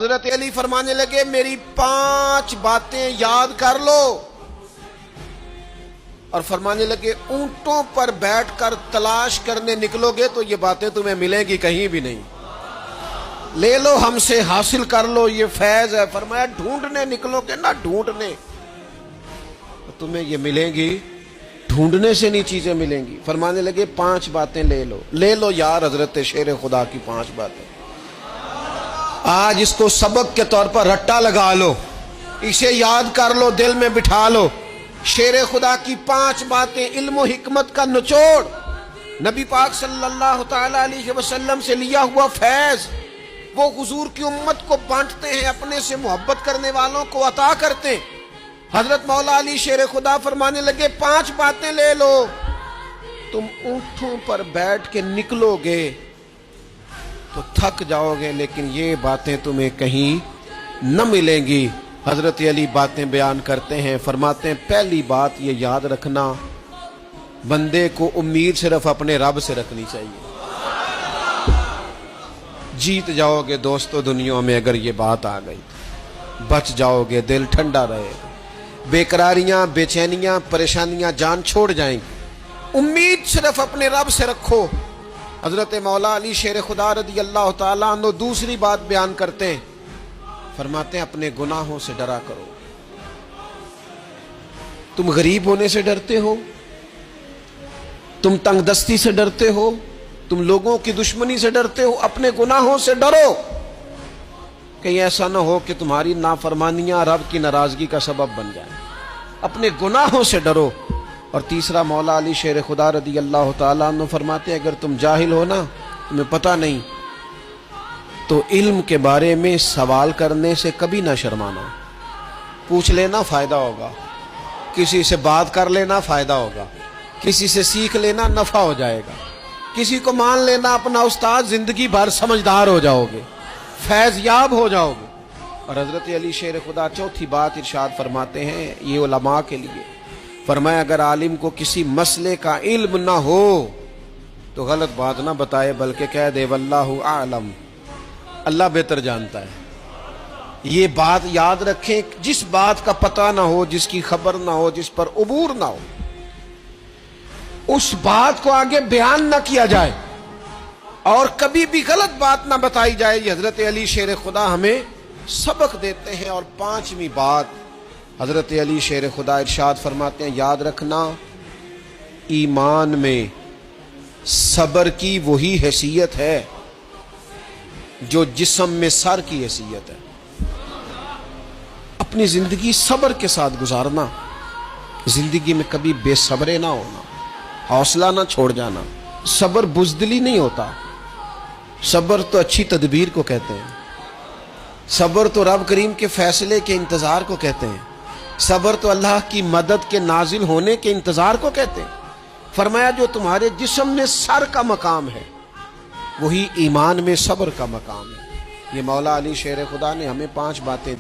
حضرت علی فرمانے لگے میری 5 باتیں یاد کر لو، اور فرمانے لگے اونٹوں پر بیٹھ کر تلاش کرنے نکلو گے تو یہ باتیں تمہیں ملیں گی کہیں بھی نہیں، لے لو ہم سے حاصل کر لو، یہ فیض ہے۔ فرمایا ڈھونڈنے نکلو گے نہ ڈھونڈنے تو تمہیں یہ ملیں گی، ڈھونڈنے سے نہیں چیزیں ملیں گی۔ فرمانے لگے 5 باتیں لے لو یار حضرت شیر خدا کی 5 باتیں، آج اس کو سبق کے طور پر رٹا لگا لو، اسے یاد کر لو، دل میں بٹھا لو۔ شیر خدا کی 5 باتیں علم و حکمت کا نچوڑ، نبی پاک صلی اللہ تعالی علیہ وسلم سے لیا ہوا فیض، وہ حضور کی امت کو بانٹتے ہیں، اپنے سے محبت کرنے والوں کو عطا کرتے ہیں۔ حضرت مولا علی شیر خدا فرمانے لگے 5 باتیں لے لو، تم اونٹوں پر بیٹھ کے نکلو گے تو تھک جاؤ گے، لیکن یہ باتیں تمہیں کہیں نہ ملیں گی۔ حضرت علی باتیں بیان کرتے ہیں، فرماتے ہیں پہلی بات یہ یاد رکھنا، بندے کو امید صرف اپنے رب سے رکھنی چاہیے، جیت جاؤ گے دوستو دنیا میں اگر یہ بات آ گئی، بچ جاؤ گے، دل ٹھنڈا رہے گا، بے قراریاں، بے چینیاں، پریشانیاں جان چھوڑ جائیں گی، امید صرف اپنے رب سے رکھو۔ حضرت مولا علی شیر خدا رضی اللہ تعالیٰ عنہ دوسری بات بیان کرتے ہیں، فرماتے ہیں اپنے گناہوں سے ڈرا کرو۔ تم غریب ہونے سے ڈرتے ہو، تم تنگ دستی سے ڈرتے ہو، تم لوگوں کی دشمنی سے ڈرتے ہو، اپنے گناہوں سے ڈرو، کہیں ایسا نہ ہو کہ تمہاری نافرمانیاں رب کی ناراضگی کا سبب بن جائیں، اپنے گناہوں سے ڈرو۔ اور تیسرا مولا علی شیر خدا رضی اللہ تعالیٰ عنہ فرماتے ہیں اگر تم جاہل ہو نا، تمہیں پتہ نہیں، تو علم کے بارے میں سوال کرنے سے کبھی نہ شرمانا، پوچھ لینا فائدہ ہوگا، کسی سے بات کر لینا فائدہ ہوگا، کسی سے سیکھ لینا نفع ہو جائے گا، کسی کو مان لینا اپنا استاد، زندگی بھر سمجھدار ہو جاؤ گے، فیض یاب ہو جاؤ گے۔ اور حضرت علی شیر خدا چوتھی بات ارشاد فرماتے ہیں یہ علماء کے لیے، فرمایا اگر عالم کو کسی مسئلے کا علم نہ ہو تو غلط بات نہ بتائے، بلکہ کہہ دے واللہ اعلم، اللہ بہتر جانتا ہے۔ یہ بات یاد رکھیں، جس بات کا پتہ نہ ہو، جس کی خبر نہ ہو، جس پر عبور نہ ہو، اس بات کو آگے بیان نہ کیا جائے اور کبھی بھی غلط بات نہ بتائی جائے۔ یہ حضرت علی شیر خدا ہمیں سبق دیتے ہیں۔ اور 5ویں بات حضرت علی شیر خدا ارشاد فرماتے ہیں یاد رکھنا، ایمان میں صبر کی وہی حیثیت ہے جو جسم میں سر کی حیثیت ہے۔ اپنی زندگی صبر کے ساتھ گزارنا، زندگی میں کبھی بے صبرے نہ ہونا، حوصلہ نہ چھوڑ جانا۔ صبر بزدلی نہیں ہوتا، صبر تو اچھی تدبیر کو کہتے ہیں، صبر تو رب کریم کے فیصلے کے انتظار کو کہتے ہیں، صبر تو اللہ کی مدد کے نازل ہونے کے انتظار کو کہتے ہیں۔ فرمایا جو تمہارے جسم میں سر کا مقام ہے وہی ایمان میں صبر کا مقام ہے۔ یہ مولا علی شیر خدا نے ہمیں 5 باتیں